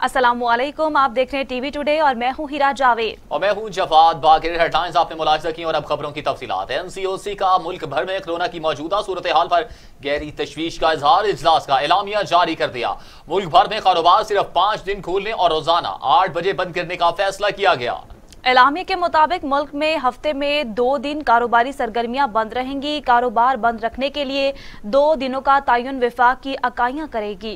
अस्सलामुअलैकुम, आप देख रहे हैं टीवी टुडे और मैं हूं हिरा जावेद और मैं हूं जवाद बाकिर। हेडलाइंस आपने मुलाहिजा की और अब खबरों की तफसीलात। एनसीओसी का मुल्क भर में कोरोना की मौजूदा सूरत हाल पर गहरी तशवीश का इजहार, इजलास का एलामिया जारी कर दिया। मुल्क भर में कारोबार सिर्फ 5 दिन खोलने और रोजाना 8 बजे बंद करने का फैसला किया गया। एलामिया के मुताबिक मुल्क में हफ्ते में 2 दिन कारोबारी सरगर्मियां बंद रहेंगी। कारोबार बंद रखने के लिए 2 दिनों का तयन विफाक की इकाइयां करेगी।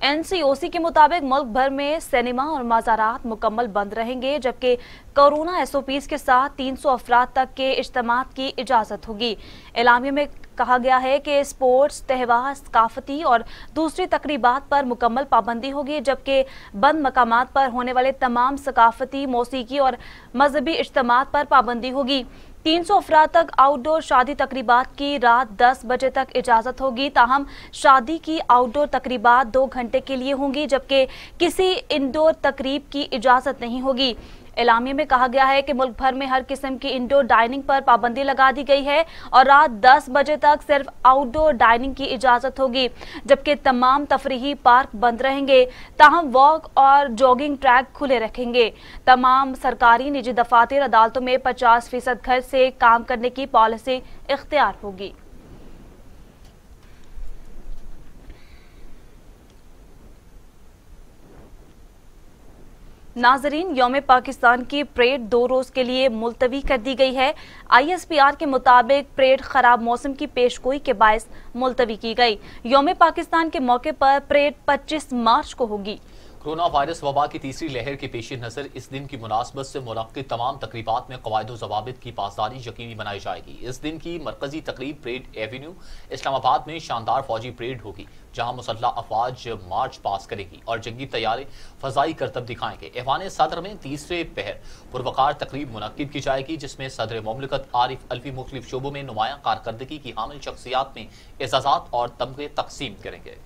एनसीओसी के मुताबिक मुल्क भर में सिनेमा और मज़ारात मुकम्मल बंद रहेंगे, जबकि कोरोना एसओपीज के साथ 300 अफराद तक के इज्तिमात की इजाजत होगी। एलामिया में कहा गया है कि स्पोर्ट्स, त्यौहार, सकाफती और दूसरी तकरीबात पर मुकम्मल पाबंदी होगी, जबकि बंद मकामात पर होने वाले तमाम सकाफती, मौसीकी और मजहबी इज्तिमात पर पाबंदी होगी। 300 अफराद तक आउटडोर शादी तकरीबात की रात 10 बजे तक इजाजत होगी। ताहम शादी की आउटडोर तकरीबात 2 घंटे के लिए होंगी, जबकि किसी इंडोर तकरीब की इजाजत नहीं होगी। एलामिया में कहा गया है कि मुल्क भर में हर किस्म की इंडोर डाइनिंग पर पाबंदी लगा दी गई है और रात 10 बजे तक सिर्फ आउटडोर डाइनिंग की इजाजत होगी, जबकि तमाम तफरीही पार्क बंद रहेंगे। ताहम वॉक और जॉगिंग ट्रैक खुले रखेंगे। तमाम सरकारी निजी दफातर अदालतों में 50% घर से काम करने की पॉलिसी इख्तियार होगी। नाजरीन, यौम पाकिस्तान की परेड 2 रोज के लिए मुलतवी कर दी गई है। ISPR के मुताबिक परेड खराब मौसम की पेशगोई के बायस मुलतवी की गई। यौम पाकिस्तान के मौके पर परेड 25 मार्च को होगी। कोरोना वायरस वबा की तीसरी लहर के पेश नज़र इस दिन की मुनासबत से मुनक्किद तमाम तकरीबात में कवायद ज़वाबित की पासदारी यकीनी बनाई जाएगी। इस दिन की मरकजी तकरीब परेड एवेन्यू इस्लामाबाद में शानदार फौजी परेड होगी, जहां मुसल्लह अफवाज मार्च पास करेगी और जंगी तैयारे फजाई करतब दिखाएंगे। ऐवान सदर में तीसरे पहर पुरवकार तकरीब मुनक्किद की जाएगी, जिसमें सदर मुमलिकत आरिफ अलवी मुख्तलिफ शोबों में नुमाया कारकर्दगी की हामिल शख्सियात में एजाज़ात और तमगे तकसीम करेंगे।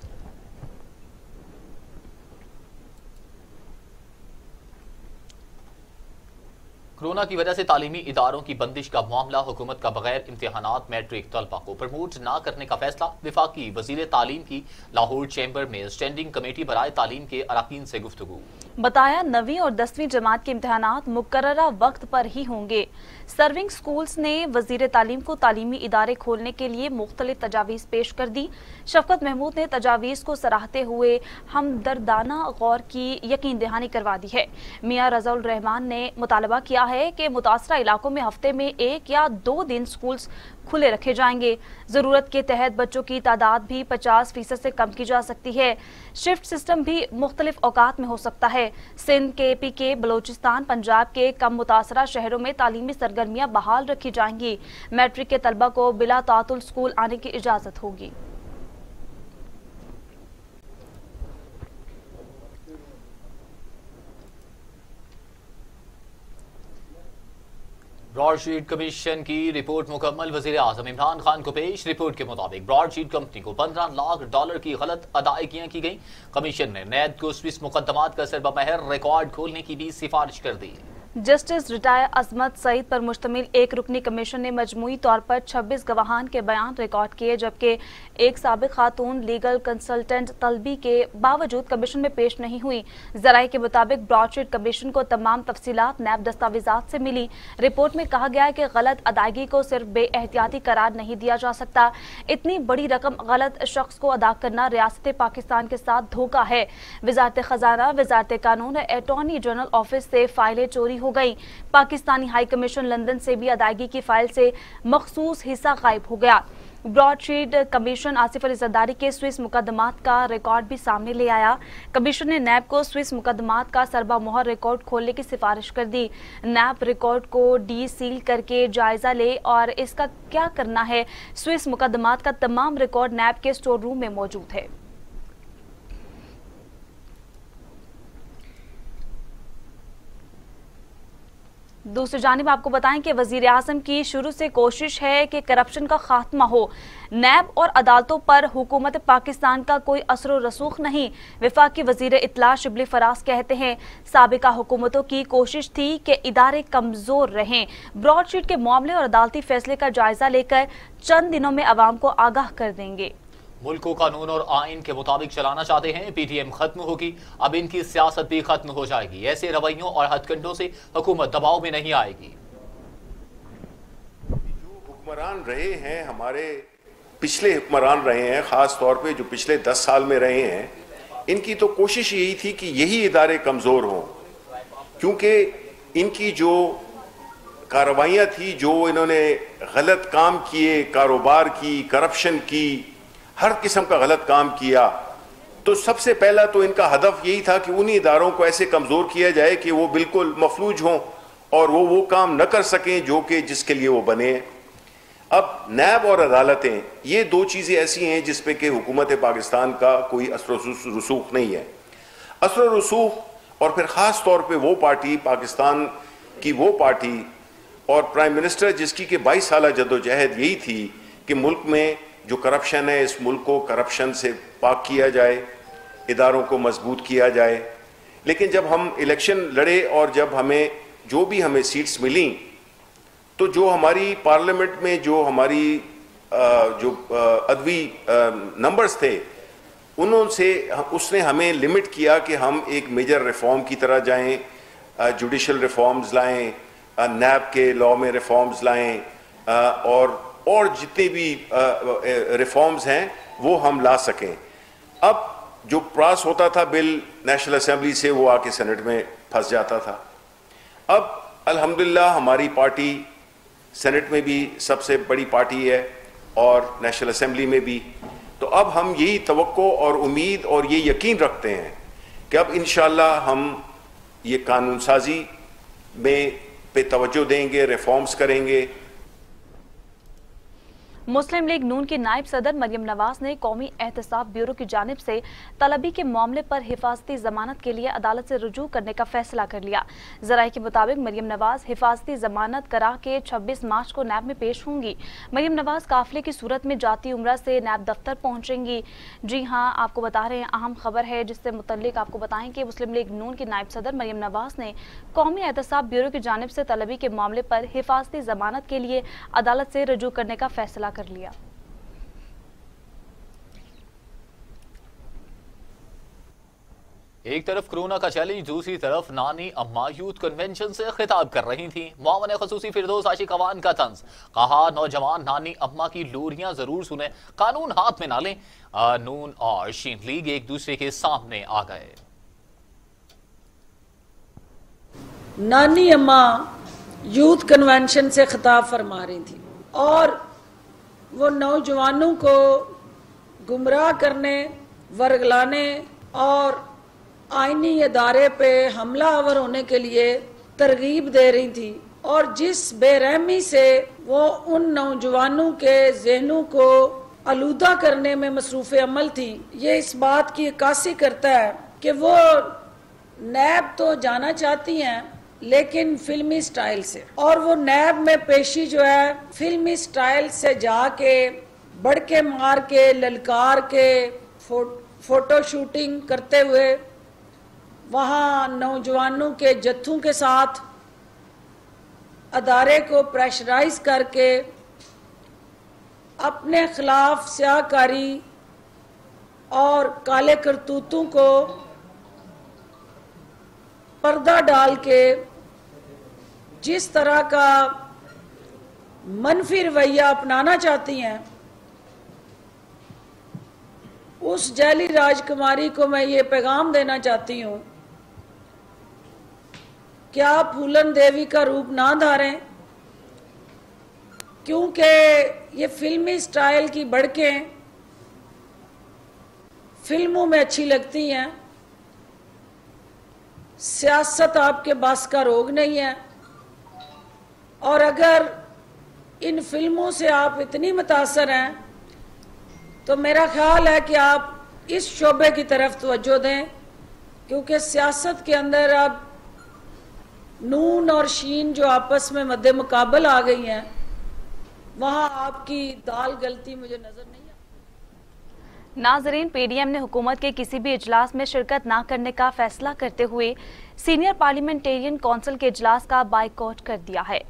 कोरोना की वजह से तालीमी इदारों की बंदिश का मामला, हुकूमत का बगैर इम्तिहानात मैट्रिक तलबा को प्रमोट न करने का फैसला। विफाकी वजीर तालीम की लाहौर चैम्बर में स्टैंडिंग कमेटी बराए तालीम के अरकान से गुफ्तगू। बताया 9वीं और 10वीं जमात के इम्तिहानात मुकर्ररा वक्त पर ही होंगे। सर्विंग स्कूल्स ने वजीर तालीम को तालीमी इदारे खोलने के लिए मुख्तलिफ तजावीज़ पेश कर दी। शफकत महमूद ने तजावीज़ को सराहते हुए हमदर्दाना गौर की यकीन दहानी करवा दी है। मियां रज़ाउल रहमान ने मुतालबा किया है कि मुतासरा इलाकों में हफ्ते में 1 या 2 दिन स्कूल्स खुले रखे जाएंगे। जरूरत के तहत बच्चों की तादाद भी 50% से कम की जा सकती है। शिफ्ट सिस्टम भी मुख्तलिफ औकात में हो सकता है। सिंध, KPK, बलोचिस्तान, पंजाब के कम मुतासरा शहरों में तालीमी सरगर्मियां बहाल रखी जाएंगी। मैट्रिक के तलबा को बिला तातुल स्कूल आने की इजाजत होगी। ब्रॉडशीट कमीशन की रिपोर्ट मुकम्मल, वजीर आजम इमरान खान को पेश। रिपोर्ट के मुताबिक ब्रॉडशीट कंपनी को $15 लाख की गलत अदायगियां की गई। कमीशन ने नैब को स्विस मुकदमात का सरबमहर रिकॉर्ड खोलने की भी सिफारिश कर दी। जस्टिस रिटायर अजमत सईद पर मुश्तमिल एक रुकनी कमीशन ने मजमूई तौर पर 26 गवाहान के बयान रिकॉर्ड किए, जबकि एक साबिक खातून लीगल कंसल्टेंट तलबी के बावजूद कमीशन में पेश नहीं हुई। जराये के मुताबिक ब्रॉडशीट कमीशन को तमाम तफसीलात नैब दस्तावेजात से मिली। रिपोर्ट में कहा गया है कि गलत अदायगी को सिर्फ बेएहतियाती करार नहीं दिया जा सकता। इतनी बड़ी रकम गलत शख्स को अदा करना रियासत पाकिस्तान के साथ धोखा है। वजारत खजाना, वजारत कानून, अटॉर्नी जनरल ऑफिस से फाइलें चोरी हो गई। पाकिस्तानी हाई कमीशन लंदन से भी अदायगी की फाइल से मखसूस हिस्सा गायब हो गया। ब्रॉडशीट कमीशन आसिफ अली जरदारी के स्विस मुकदमात का रिकॉर्ड भी सामने ले आया। कमीशन ने नैब को स्विस मुकदमात का सरबा मोहर रिकॉर्ड खोलने की सिफारिश कर दी। नैब रिकॉर्ड को डी सील करके जायजा ले और इसका क्या करना है। स्विस मुकदमात का तमाम रिकॉर्ड नैब के स्टोर रूम में मौजूद है। दूसरी जानिब आपको बताएं कि वजीर आज़म की शुरू से कोशिश है कि करप्शन का खात्मा हो। नैब और अदालतों पर हुकूमत पाकिस्तान का कोई असर रसूख नहीं। वफाकी वजीर इत्तला शिबली फराज कहते हैं, साबिका हुकूमतों की कोशिश थी कि इदारे कमजोर रहें। ब्रॉडशीट के मामले और अदालती फैसले का जायजा लेकर चंद दिनों में अवाम को आगाह कर देंगे। मुल्क को कानून और आइन के मुताबिक चलाना चाहते हैं। पीटीएम खत्म होगी, अब इनकी सियासत भी खत्म हो जाएगी। ऐसे रवैयों और हथकंडों से हुकूमत दबाव में नहीं आएगी। जो हुक्मरान रहे हैं, हमारे पिछले हुक्मरान रहे हैं, खास तौर पे जो पिछले 10 साल में रहे हैं, इनकी तो कोशिश यही थी कि यही इदारे कमजोर हों, क्योंकि इनकी जो कार्रवाइयाँ थी, जो इन्होंने गलत काम किए, कारोबार की, करप्शन की, हर किस्म का गलत काम किया, तो सबसे पहला तो इनका हदफ यही था कि उन्हीं इदारों को ऐसे कमजोर किया जाए कि वो बिल्कुल मफलूज हों और वो काम न कर सकें जो कि जिसके लिए वो बने। अब नैब और अदालतें, ये दो चीजें ऐसी हैं जिसपे कि हुकूमत पाकिस्तान का कोई असर रसूख नहीं है। असर रसूख और फिर खास तौर पे वो पार्टी, पाकिस्तान की वो पार्टी और प्राइम मिनिस्टर जिसकी कि 22 साल जद्दोजहद यही थी कि मुल्क में जो करप्शन है, इस मुल्क को करप्शन से पाक किया जाए, इदारों को मजबूत किया जाए। लेकिन जब हम इलेक्शन लड़े और जब हमें जो भी हमें सीट्स मिली, तो जो हमारी पार्लियामेंट में जो हमारी जो अदवी नंबर्स थे, उसने हमें लिमिट किया कि हम एक मेजर रिफॉर्म की तरह जाएं, जुडिशल रिफॉर्म्स लाएं, नैब के लॉ में रिफॉर्म्स लाएं, और जितने भी रिफॉर्म्स हैं वो हम ला सकें। अब जो पास होता था बिल नेशनल असेंबली से, वो आके सेनेट में फंस जाता था। अब अल्हम्दुलिल्लाह हमारी पार्टी सेनेट में भी सबसे बड़ी पार्टी है और नेशनल असेंबली में भी, तो अब हम यही तवक्को और उम्मीद और ये यकीन रखते हैं कि अब इंशाअल्लाह हम ये कानून साजी में पे तवज्जो देंगे, रिफॉर्म्स करेंगे। मुस्लिम लीग नून की नायब सदर मरियम नवाज ने कौमी एहतसाब ब्यूरो की जानिब से तलबी के मामले पर हिफाजती जमानत के लिए अदालत से रुजू करने का फैसला कर लिया। जराये के मुताबिक मरियम नवाज हिफाजती जमानत करा के 26 मार्च को नैब में पेश होंगी। मरियम नवाज काफिले की सूरत में जाती उम्रा से नैब दफ्तर पहुंचेंगी। जी हाँ, आपको बता रहे हैं, अहम खबर है जिससे मुतल्लिक आपको बताएं कि मुस्लिम लीग नून की नायब सदर मरियम नवाज ने कौमी एहतसाब ब्यूरो की जानिब से तलबी के मामले पर हिफाजती जमानत के लिए अदालत से रुजू करने का फैसला कर लिया। एक तरफ कोरोना का चैलेंज, दूसरी तरफ नानी अम्मा यूथ कन्वेंशन से खिताब कर रही थी। मुआवन खसूसी फिरदौस आशिक अवान का तंज, कहा नौजवान नानी अम्मा की लोरियां जरूर सुने, कानून हाथ में ना लें। नून और शीन लीग एक दूसरे के सामने आ गए। नानी अम्मा यूथ कन्वेंशन से खिताब फरमा रही थी और वो नौजवानों को गुमराह करने, वर्गलाने और आईनी इदारे पे हमलावर होने के लिए तरगीब दे रही थी। और जिस बेरहमी से वो उन नौजवानों के जहनों को आलूदा करने में मसरूफ़ अमल थी, ये इस बात की अक्कासी करता है कि वो नैब तो जाना चाहती हैं लेकिन फिल्मी स्टाइल से, और वो नैब में पेशी जो है फिल्मी स्टाइल से जाके बड़के मार के, ललकार के, फोटो शूटिंग करते हुए वहाँ नौजवानों के जत्थों के साथ अदारे को प्रेशराइज करके अपने खिलाफ स्याहकारी और काले करतूतों को पर्दा डाल के जिस तरह का मनफी रवैया अपनाना चाहती हैं, उस जैली राजकुमारी को मैं ये पैगाम देना चाहती हूँ कि आप फूलन देवी का रूप ना धारें, क्योंकि ये फिल्मी स्टाइल की बड़कें फिल्मों में अच्छी लगती हैं। सियासत आपके बस का रोग नहीं है, और अगर इन फिल्मों से आप इतनी मुतासर हैं तो मेरा ख्याल है कि आप इस शोबे की तरफ तवज्जो दें, क्योंकि सियासत के अंदर अब नून और शीन जो आपस में मद्दे मुकाबल आ गई हैं, वहाँ आपकी दाल गलती मुझे नजर नहीं है। नाजरीन, पीडीएम ने हुकूमत के किसी भी इजलास में शिरकत न करने का फैसला करते हुए सीनियर पार्लियामेंटेरियन काउंसिल के इजलास का बाइकआउट कर दिया है।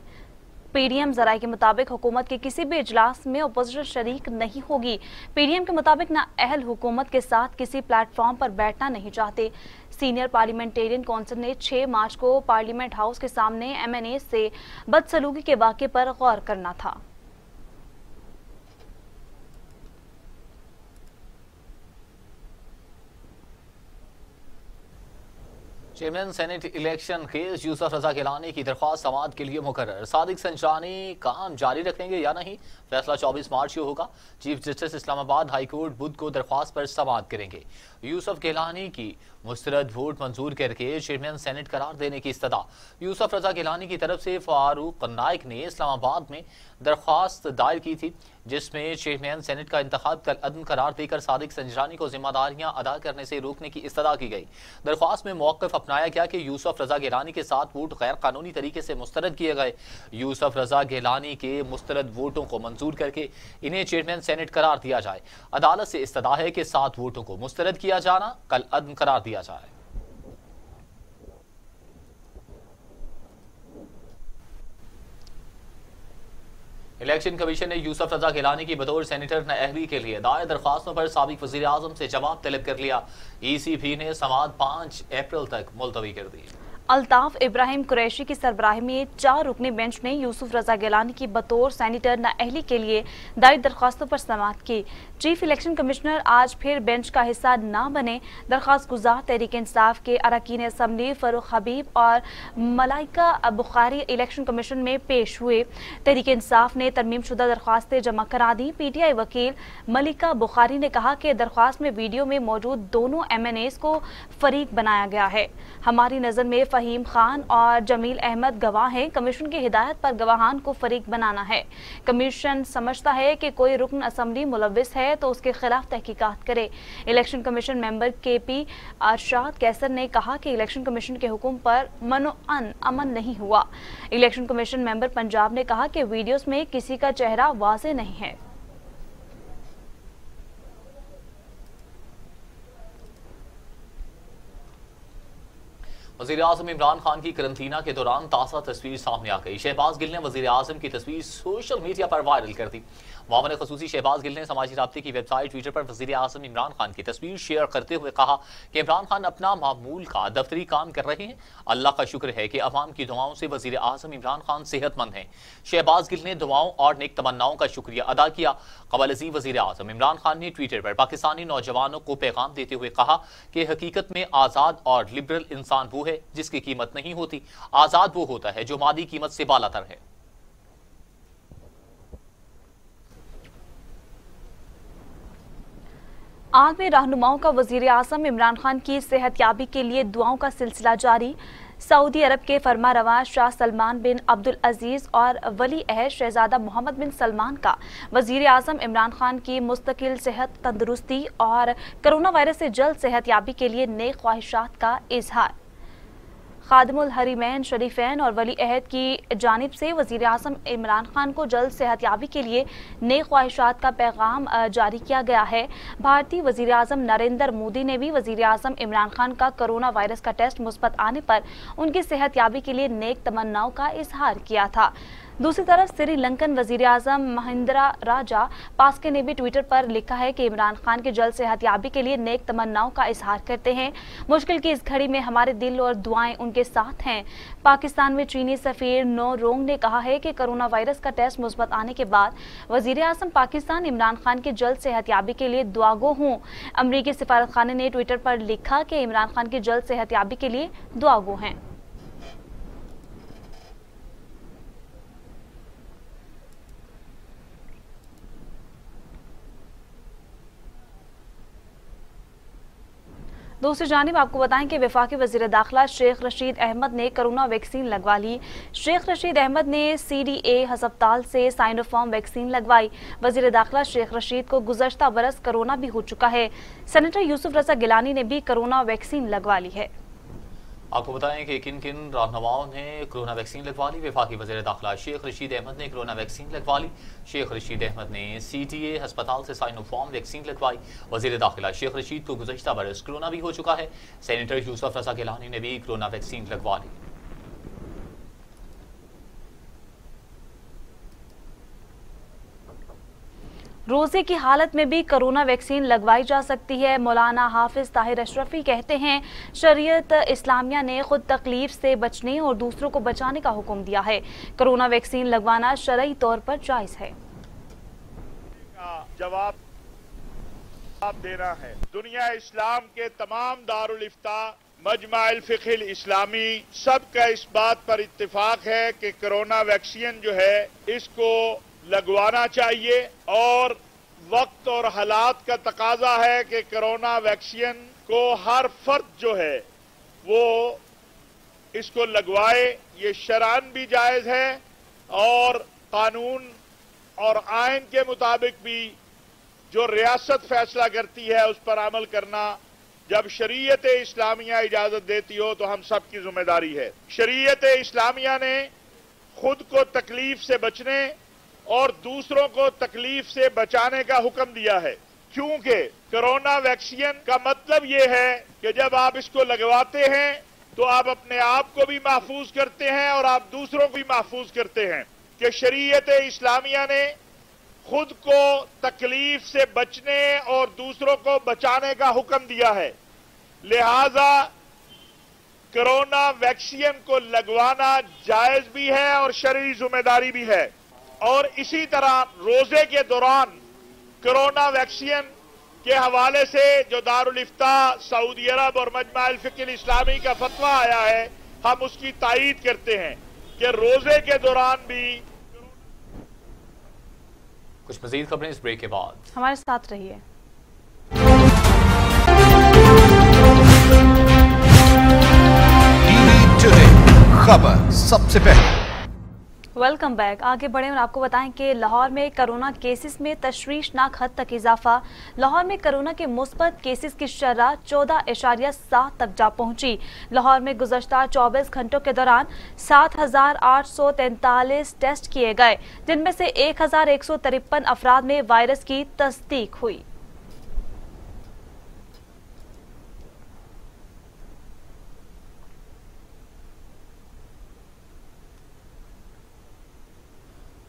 पीडीएम जराये के मुताबिक हुकूमत के किसी भी इजलास में अपोजिशन शरीक नहीं होगी। पीडीएम के मुताबिक नाअहल हुकूमत के साथ किसी प्लेटफॉर्म पर बैठना नहीं चाहते। सीनियर पार्लियामेंटेरियन कौंसिल ने 6 मार्च को पार्लियामेंट हाउस के सामने एमएनए से बदसलूकी के वाक़े पर गौर करना था। Chairman senate election case Yusuf Raza Gilani की दरख्वास्त समाअत के लिए मुकर्रर। सादिक संजरानी काम जारी रखेंगे या नहीं, फैसला 24 मार्च को होगा। Chief justice Islamabad high court बुध को दरख्वास्त पर समाअत करेंगे। यूसुफ गिलानी की मुस्तरद वोट मंजूर करके चेयरमैन सेनेट करार देने की इस्तदा। यूसुफ रजा गिलानी की तरफ से फारूक नाइक ने इस्लामाबाद में दरख्वास्त दायर की थी, जिसमें चेयरमैन सेनेट का इंतखाब कल अदम करार देकर सादिक संजरानी को जिम्मेदारियां अदा करने से रोकने की इस्तदा की गई। दरख्वास्त में मौक़िफ़ अपनाया गया कि यूसुफ रजा गिलानी के साथ वोट गैर कानूनी तरीके से मुस्तरद किए गए। यूसुफ रजा गिलानी के मुस्तरद वोटों को मंजूर करके इन्हें चेयरमैन सेनेट करार दिया जाए। अदालत से इस्तदा है कि 7 वोटों को मुस्तरद किया जाना कल अदम करार दिया जाए। इलेक्शन कमीशन ने यूसुफ रजा गिलानी की बतौर सेनेटर नाअहली के लिए दायर दरख्वास्तों पर साबिक वज़ीर आज़म से जवाब तलब कर लिया। ECP ने समाअत 5 अप्रैल तक मुलतवी कर दी। अल्ताफ इब्राहिम कुरैशी की सरबराही में 4 रुकनी बेंच ने यूसुफ रजा गिलानी की बतौर सेनेटर नाअहली के लिए दायर दरख्वास्तों पर समाअत की। चीफ इलेक्शन कमिश्नर आज फिर बेंच का हिस्सा न बने। दरख्वास्त गुजार तहरीक इंसाफ के अरकान असम्बली फरूख हबीब और मलाइका बुखारी इलेक्शन कमीशन में पेश हुए। तहरीक इंसाफ ने तरमीम शुदा दरख्वास्तें जमा करा दी। PTI वकील मलिका बुखारी ने कहा कि दरख्वास्त में वीडियो में मौजूद दोनों MNAs को फरीक बनाया गया है। हमारी नज़र में फहीम खान और जमील अहमद गवाह हैं। कमीशन की हिदायत पर गवाहान को फरीक बनाना है। कमीशन समझता है कि कोई रुकन असम्बली मुलविस है तो उसके खिलाफ तहकीकात करे। Election commission member KP Arshad Qaiser ने कहा कि इलेक्शन कमीशन के हुक्म पर मनो-अन अमन नहीं हुआ। इलेक्शन कमीशन मेंबर पंजाब ने कहा कि वीडियोस में किसी का चेहरा वाज़ेह नहीं है। वज़ीर आज़म इमरान खान की करंतना के दौरान ताज़ा तस्वीर सामने आ गई। शहबाज गिल ने वज़ीर आज़म की तस्वीर सोशल मीडिया पर वायरल कर दी। मामले ख़ुसूसी शहबाज गिल ने समाजी राब्ते की वेबसाइट ट्विटर पर वज़ीर आज़म इमरान खान की तस्वीर शेयर करते हुए कहा कि इमरान खान अपना मामूल का दफ्तरी काम कर रहे हैं। अल्लाह का शुक्र है कि अवाम की दुआओं से वज़ीर आज़म इमरान खान सेहतमंद हैं। शहबाज गिल ने दुआओं और नेक तमन्नाओं का शुक्रिया अदा किया। क़बल अज़ीम वज़ीर आज़म इमरान खान ने ट्विटर पर पाकिस्तानी नौजवानों को पैगाम देते हुए कहा कि हकीकत में आज़ाद और लिबरल इंसान वो है जिसकी कीमत नहीं होती। आज़ाद वो होता है जो मादी कीमत से बालातर है। आलमी रहनुमाओं का वज़ीर आज़म इमरान खान की सेहतयाबी के लिए दुआओं का सिलसिला जारी। सऊदी अरब के फरमारवा शाह सलमान बिन अब्दुल अजीज़ और वली अहद शहजादा मोहम्मद बिन सलमान का वज़ीर आज़म इमरान खान की मुस्तकिल सेहत, तंदुरुस्ती और कोरोना वायरस से जल्द सेहतयाबी के लिए नेक ख्वाहिशात का इजहार। खादिमुल हरीमैन शरीफैन और वली अहद की जानिब से वज़ीर आज़म इमरान खान को जल्द सेहतयाबी के लिए नेक ख्वाहिशात का पैगाम जारी किया गया है। भारतीय वज़ीर आज़म नरेंद्र मोदी ने भी वज़ीर आज़म इमरान खान का कोरोना वायरस का टेस्ट मुस्बत आने पर उनकी सेहतयाबी के लिए नेक तमन्नाओं का इजहार किया था। दूसरी तरफ श्रीलंकन वज़ीर आज़म महिंद्रा राजा पास्के ने भी ट्विटर पर लिखा है कि इमरान खान की जल्द सेहतयाबी के लिए नेक तमन्नाओं का इजहार करते हैं। मुश्किल की इस घड़ी में हमारे दिल और दुआएं उनके साथ हैं। पाकिस्तान में चीनी सफ़ीर नो रोंग ने कहा है कि कोरोना वायरस का टेस्ट मुस्बत आने के बाद वज़ीर आज़म पाकिस्तान इमरान खान की जल्द सेहतयाबी के लिए दुआगो हूँ। अमरीकी सिफारतखाने ने ट्विटर पर लिखा कि इमरान खान की जल्द सेहतयाबी के लिए दुआगो हैं। दूसरी जानिब आपको बताएं कि वफाकी वज़ीर दाखिला शेख रशीद अहमद ने कोरोना वैक्सीन लगवा ली। शेख रशीद अहमद ने CDA हस्पताल से साइनोफार्म वैक्सीन लगवाई। वज़ीर दाखिला शेख रशीद को गुज़श्ता बरस कोरोना भी हो चुका है। सेनेटर यूसुफ रजा गिलानी ने भी कोरोना वैक्सीन लगवा ली है। आपको बताएं कि किन किन रहनुमाओं ने कोरोना वैक्सीन लगवा ली। वफाकी वज़ीर दाखिला शेख रशीद अहमद ने कोरोना वैक्सीन लगवा ली। शेख रशीद अहमद ने CTA हस्पताल से साइनोफार्म वैक्सीन लगवाई। वज़ीर दाखिला शेख रशीद को गुज़श्ता बरस कोरोना भी हो चुका है। सेनेटर यूसुफ रजा गिलानी ने भी कोरोना वैक्सीन लगवा ली। रोजे की हालत में भी कोरोना वैक्सीन लगवाई जा सकती है। मौलाना हाफिज ताहिर अशरफी कहते हैं, शरीयत इस्लामिया ने खुद तकलीफ से बचने और दूसरों को बचाने का हुक्म दिया है। कोरोना वैक्सीन लगवाना शरई तौर पर जायज है। जवाब देना है। दुनिया इस्लाम के तमाम दारुल इफ्ता, मजमा फिक़्ह इस्लामी, सबका इस बात पर इत्तेफाक है कि कोरोना वैक्सीन जो है इसको लगवाना चाहिए और वक्त और हालात का तकाजा है कि कोरोना वैक्सीन को हर फर्द जो है वो इसको लगवाए। ये शरअन भी जायज है और कानून और आइन के मुताबिक भी जो रियासत फैसला करती है उस पर अमल करना, जब शरीयत इस्लामिया इजाजत देती हो तो हम सब की जिम्मेदारी है। शरीयत इस्लामिया ने खुद को तकलीफ से बचने और दूसरों को तकलीफ से बचाने का हुक्म दिया है, क्योंकि कोरोना वैक्सीन का मतलब ये है कि जब आप इसको लगवाते हैं तो आप अपने आप को भी महफूज करते हैं और आप दूसरों को भी महफूज करते हैं कि शरीयत इस्लामिया ने खुद को तकलीफ से बचने और दूसरों को बचाने का हुक्म दिया है। लिहाजा कोरोना वैक्सीन को लगवाना जायज भी है और शरई जिम्मेदारी भी है। और इसी तरह रोजे के दौरान कोरोना वैक्सीन के हवाले से जो दारुल इफ्ता, सऊदी अरब और मजमा फिक़्ह इस्लामी का फतवा आया है, हम उसकी तायीद करते हैं कि रोजे के दौरान भी। कुछ मज़ीद खबरें इस ब्रेक के बाद। हमारे साथ रहिए। टीवी टुडे खबर सबसे पहले। Welcome back. आगे बढ़े और आपको बताएं कि लाहौर में कोरोना केसेस में तशवीशनाक हद तक इजाफा। लाहौर में कोरोना के मुस्बत केसेस की शरह 14.7 तक जा पहुंची। लाहौर में गुज़श्ता 24 घंटों के दौरान 7,843 टेस्ट किए गए, जिनमें से 1,153 अफराद में वायरस की तस्दीक हुई।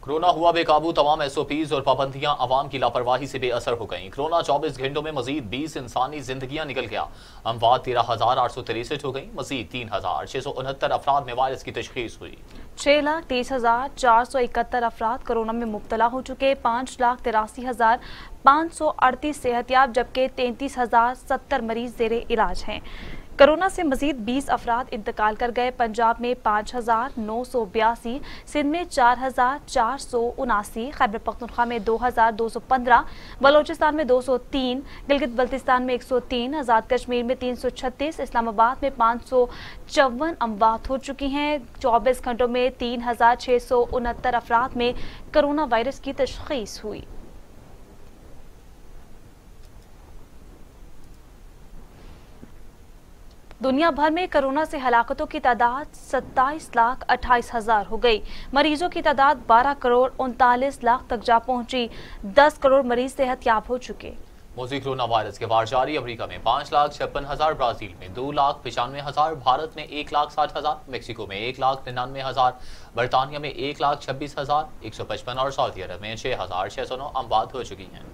कोरोना हुआ बेकाबू, तमाम SOPs और पाबंदियां अवाम की लापरवाही से बेअसर हो गईं। कोरोना 24 घंटों में मजीद 20 इंसानी जिंदगियां निकल गया। अमवात 13,863 हो गई। मजीद 3,669 अफराद में वायरस की तशखीस हुई। 6,30,471 अफराद कोरोना में मुब्तला हो चुके। 5,83,538 सेहतियाब, जबकि 33,070 मरीज जेरे इलाज हैं। कोरोना से मजीद 20 अफराद इंतकाल कर गए। पंजाब में 5,982, सिंध में 4,479, खैबर पख्तूनख्वा में 2,215, बलोचिस्तान में 203, गिलगित बल्तिस्तान में 103, आज़ाद कश्मीर में 336, इस्लामाबाद में 554 अमवात हो चुकी हैं। 24 घंटों में 3,669 अफराद में कोरोना वायरस की तशखीस हुई। दुनिया भर में कोरोना से हलाकतों की तादाद 27,28,000 हो गई। मरीजों की तादाद 12,39,00,000 तक जा पहुंची। 10 करोड़ मरीज सेहतयाब हो चुके। मौजूद कोरोना वायरस के वार जारी। अमेरिका में 5,56,000, ब्राजील में 2,95,000, भारत में 1,60,000, मेक्सिको में 1,99,000, बरतानिया में 1,26,000, 155 और सऊदी अरब में 6,609 अमवात हो चुकी हैं।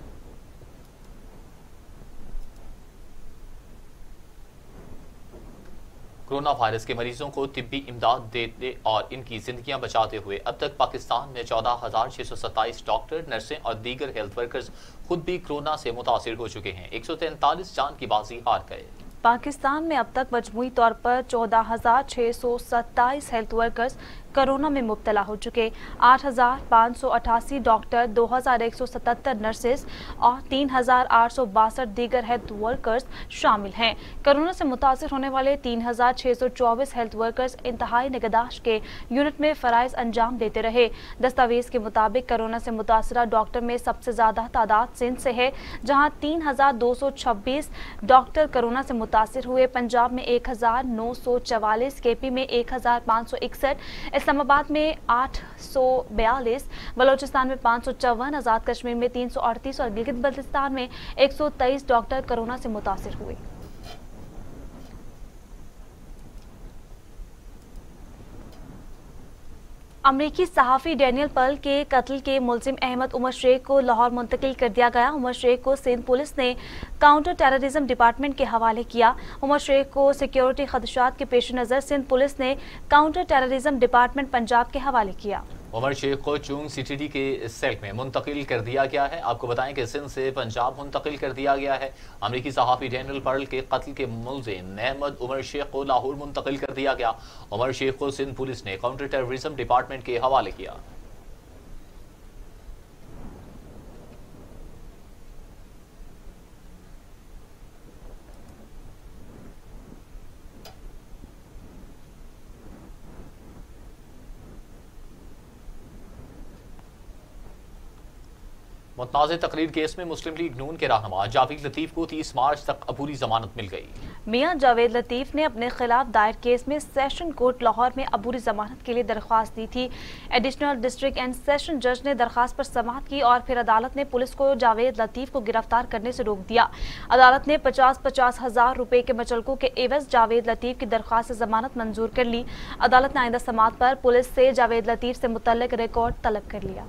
कोरोना वायरस के मरीजों को तिब्बी इमदाद देते और इनकी जिंदगियां बचाते हुए अब तक पाकिस्तान में 14,627 डॉक्टर, नर्सें और दीगर हेल्थ वर्कर्स खुद भी कोरोना से मुतासिर हो चुके हैं। 143 जान की बाजी हार गए। पाकिस्तान में अब तक मजमूई तौर पर 14,627 हेल्थ वर्कर्स कोरोना में मुब्तला हो चुके। 8,588 डॉक्टर, 2,177 नर्सेस और 3,862 दीगर हेल्थ वर्कर्स शामिल हैं। कोरोना से मुतासिर होने वाले 3,624 हेल्थ वर्कर्स इंतहाई निगहदाश्त के यूनिट में फराइज अंजाम देते रहे। दस्तावेज के मुताबिक कोरोना से मुतासरा डॉक्टर में सबसे ज्यादा तादाद सिंध से है, जहां 3,226 डॉक्टर कोरोना से मुतासिर हुए। पंजाब में 1,944, KP में 1,561, इस्लामाबाद में 842, बलोचिस्तान में 554, आज़ाद कश्मीर में 338 और गिलगित बल्तिस्तान में 123 डॉक्टर कोरोना से मुतासिर हुए। अमरीकी सहाफ़ी डैनियल पर्ल के कत्ल के मुलजिम अहमद उमर शेख को लाहौर मुंतकिल कर दिया गया। उमर शेख को सिंध पुलिस ने काउंटर टेररिज्म डिपार्टमेंट के हवाले किया। उमर शेख को सिक्योरिटी खदशात के पेश नज़र सिंध पुलिस ने काउंटर टेररिज्म डिपार्टमेंट पंजाब के हवाले किया। उमर शेख को चूंग सिटी के सेल में मुंतकिल कर दिया गया है। आपको बताएं कि सिंध से पंजाब मुंतकिल कर दिया गया है। अमरीकी सहाफ़ी डैनियल पर्ल के कत्ल के मुलजिम अहमद उमर शेख को लाहौर मुंतकिल कर दिया गया। उमर शेख को सिंध पुलिस ने काउंटर टेररिज्म डिपार्टमेंट के हवाले किया। मुतनाज़ तकरीर केस में मुस्लिम लीग नून के रहनुमा जावेद लतीफ को 30 मार्च तक अबूरी जमानत मिल गई। मियां जावेद लतीफ ने अपने खिलाफ दायर केस में सेशन कोर्ट लाहौर में अबूरी जमानत के लिए दरख्वास्त दी थी। एडिशनल डिस्ट्रिक्ट एंड सेशन जज ने दरख्वास्त पर समाअत की और फिर अदालत ने पुलिस को जावेद लतीफ को गिरफ्तार करने से रोक दिया। अदालत ने 50-50 हज़ार रुपए के मचलकों के एवज जावेद लतीफ की दरख्वास्त जमानत मंजूर कर ली। अदालत ने आइंदा समाअत पर पुलिस से जावेद लतीफ से मुतल्लिक रिकॉर्ड तलब कर लिया।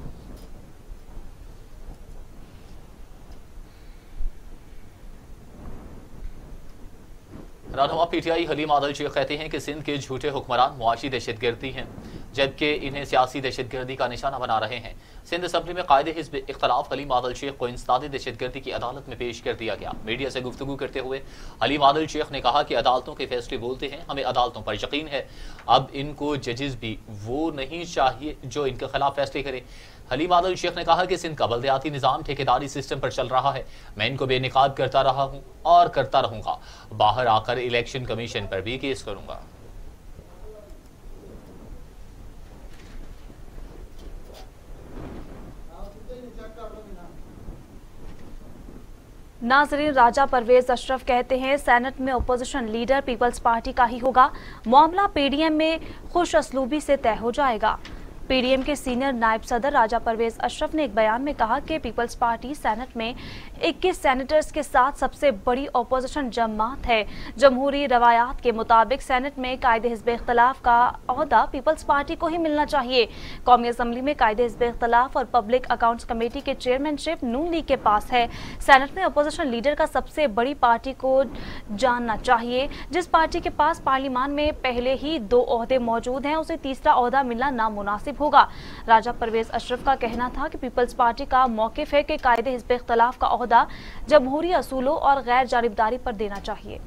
रहनुमा पीटीआई हलीम आदल शेख कहते हैं कि सिंध के झूठे हुक्मरान मुआशी दहशतगर्दी हैं, जबकि इन्हें सियासी दहशतगर्दी का निशाना बना रहे हैं। सिंध असम्बली में कायदे हिज़्ब इख्तलाफ हलीम आदल शेख को इंसदादी दहशतगर्दी की अदालत में पेश कर दिया गया। मीडिया से गुफ्तगू करते हुए हलीम आदल शेख ने कहा कि अदालतों के फैसले बोलते हैं, हमें अदालतों पर यकीन है। अब इनको जजेस भी वो नहीं चाहिए जो इनके खिलाफ फैसले करे। हलीम आदल शेख ने कहा कि सिंध का बल्दियाती निज़ाम ठेकेदारी सिस्टम पर चल रहा है। मैं इनको बेनिकाब करता रहा हूँ और करता रहूंगा। बाहर आकर इलेक्शन कमीशन पर भी केस करूंगा। नाज़रीन, राजा परवेज अशरफ कहते हैं सेनेट में अपोजिशन लीडर पीपल्स पार्टी का ही होगा। मामला पीडीएम में खुश असलूबी से तय हो जाएगा। पीडीएम के सीनियर नायब सदर राजा परवेज अशरफ ने एक बयान में कहा कि पीपल्स पार्टी सेनेट में 21 सेनेटर्स के साथ सबसे बड़ी अपोजिशन जमात है। जमहूरी रवायात के मुताबिक सेनेट में कायदे हिज़्ब इख्तलाफ का ओहदा पीपल्स पार्टी को ही मिलना चाहिए। कौमी असम्बली में कायदे हिज़्ब इख्तलाफ और पब्लिक अकाउंट्स कमेटी के चेयरमैनशिप नून लीग के पास है। सेनेट में अपोजिशन लीडर का सबसे बड़ी पार्टी को जानना चाहिए। जिस पार्टी के पास पार्लियामान में पहले ही 2 ओहदे मौजूद हैं, उसे तीसरा ओहदा मिलना नामुनासिब होगा। राजा परवेज अशरफ का कहना था कि पीपल्स पार्टी का मौकिफ है कि कायदे हिज़्ब इख्तलाफ का ओहदा जमहूरी असूलों और गैर जानिबदारी पर देना चाहिए।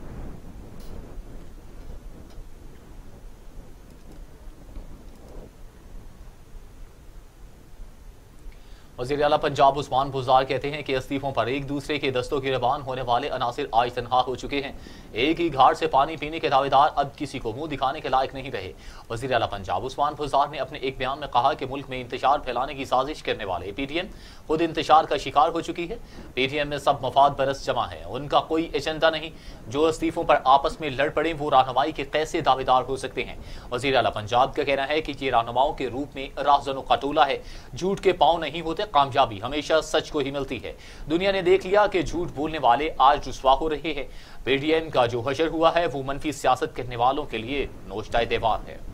वज़ीर आला पंजाब उस्मान बुज़दार कहते हैं कि इस्तीफों पर एक दूसरे के दस्तों की रबान होने वाले अनासिर आज तनहा हो चुके हैं। एक ही घाट से पानी पीने के दावेदार अब किसी को मुंह दिखाने के लायक नहीं रहे। वज़ीर आला पंजाब उस्मान बुज़दार ने अपने एक बयान में कहा कि मुल्क में इंतशार फैलाने की साजिश करने वाले पीटीएम खुद इंतशार का शिकार हो चुकी है। पीटीएम में सब मफाद बरस जमा है, उनका कोई एजेंडा नहीं। जो इस्तीफों पर आपस में लड़ पड़े वो रहनुमाई के कैसे दावेदार हो सकते हैं। वज़ीर आला पंजाब का कहना है कि ये रहनुमाओं के रूप में राहज़नों का टोला है। झूठ के पाँव नहीं होते, कामयाबी हमेशा सच को ही मिलती है। दुनिया ने देख लिया कि झूठ बोलने वाले आज रुसवा हो रहे हैं। पीडीएम का जो हशर हुआ है वो मनफी सियासत करने वालों के लिए नोश्ताए दीवार है।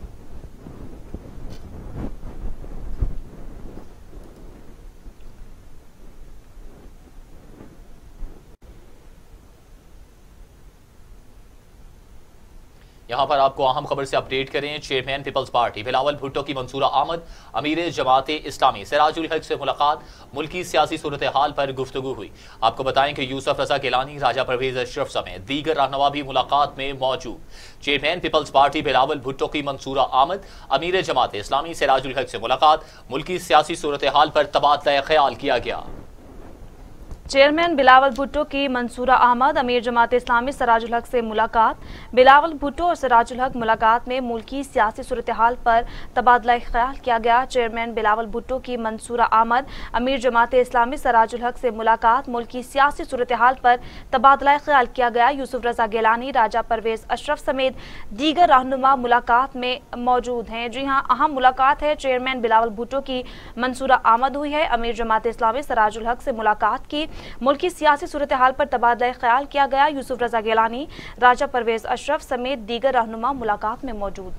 यहाँ पर आपको अहम खबर से अपडेट करें। Chairman people's party Bilawal Bhutto की मंसूरा आमद, अमीर जमात इस्लामी सिराजुल हक से मुलाकात, मुल्की सियासी सूरत हाल पर गुफ्तगू हुई। आपको बताएं कि यूसुफ रजा गिलानी, राजा परवेज अशरफ समेत दीगर रहनुमा भी मुलाकात में मौजूद। Chairman people's party Bilawal Bhutto की मंसूरा आमद, अमीर जमात इस्लामी सिराजुल हक से मुलाकात, मुल्की सियासी सूरत हाल पर तबादला ख्याल किया गया। चेयरमैन बिलावल भुट्टो की मंसूरा अहमद, अमीर जमात इस्लामी सिराजुल हक से मुलाकात। बिलावल भुट्टो और सिराजुल हक मुलाकात में मुल्की सियासी सूरत हाल पर तबादला ख्याल किया गया। चेयरमैन बिलावल भुट्टो की मंसूरा अहमद, अमीर जमात इस्लामी सिराजुल हक से मुलाकात, मुल्की सियासी सूरत हाल पर तबादला ख्याल किया गया। यूसुफ रजा गिलानी, राजा परवेज अशरफ समेत दीगर रहनुमा मुलाकात में मौजूद हैं। जी हाँ, अहम मुलाकात है। चेयरमैन बिलावल भुट्टो की मंसूरा आमद हुई है। अमीर जमात इस्लामी सिराजुल हक से मुलाकात की, मुल्की सियासी सूरत हाल पर तबादला ख्याल किया गया। यूसुफ रजा गिलानी, राजा परवेज अशरफ समेत दीगर रहनुमा मुलाकात में मौजूद।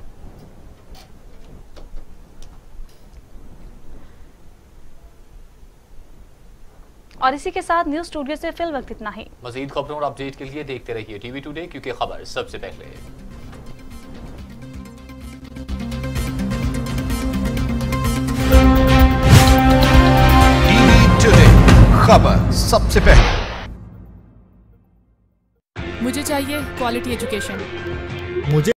और इसी के साथ न्यूज स्टूडियो से फिल वक्त इतना ही। मजीद खबरों और अपडेट के लिए देखते रहिए टीवी टुडे, क्योंकि खबर सबसे पहले। टीवी टुडे, खबर सबसे पहले। मुझे चाहिए क्वालिटी एजुकेशन। मुझे